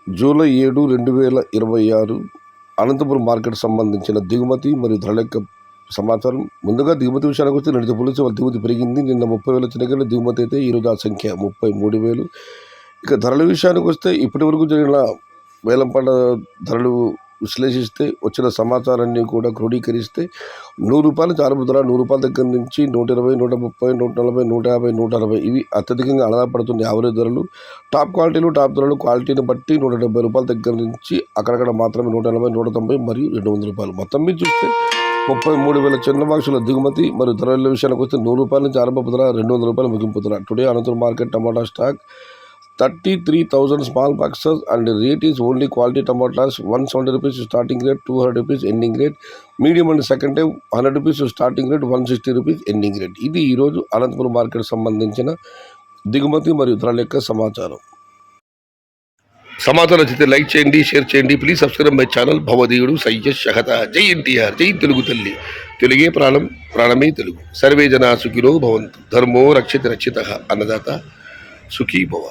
July 7, 2026 Anantapuram market సంబంధించిన దిగుమతి మరియు ధరల యొక్క సమాచారం. ముందుగా దిగుమతి విషయానికి వస్తే నిన్నటి పోలిస్తే వాళ్ళ దిగుమతి పెరిగింది. నిన్న 30,000 చిన్నగా దిగుమతి అయితే ఈరోజు ఆ సంఖ్య 33,000. ఇక ధరల విషయానికి వస్తే ఇప్పటి వరకు జరిగిన వేలంపాట ధరలు విశ్లేషిస్తే వచ్చిన సమాచారాన్ని కూడా క్రోడీకరిస్తే ₹100 నుంచి ఆరంభ ₹100 దగ్గర నుంచి 120, 130, 140, 150, 160 ఇవి అత్యధికంగా ఆధారపడుతున్న యావరేజ్ ధరలు. టాప్ క్వాలిటీలు టాప్ ధరలు క్వాలిటీని బట్టి ₹170 దగ్గర నుంచి అక్కడక్కడ మాత్రమే 180, 190 మరియు ₹200. మొత్తం మీద చూస్తే 33,000 చిన్న బాక్సుల దిగుమతి మరియు ధరల విషయానికి వస్తే ₹100 నుంచి ఆరంభ ధర, ₹200 ముగింపు ధర. Today Anantapuram market tomato stock 33,000 small boxes and the rate is only quality tomatoes ₹170 starting rate, ₹200 ending rate, medium and second time ₹100 starting rate, ₹160 ending rate. ఇది ఈరోజు అనంతపురం మార్కెట్ సంబంధించిన దిగుమతి మరియు ధరల యొక్క సమాచారం నచ్చితే లైక్ చేయండి, షేర్ చేయండి. Please subscribe my channel. భవదీయుడు సయ్యద్ షహత. జై ఎన్టీఆర్, జై తెలుగు తల్లి. తెలుగే ప్రాణం, ప్రాణమే తెలుగు. సర్వే జనా సుఖినో భవంతు. ధర్మో రక్షిత రక్షిత. అన్నదాత సుఖీ భవ.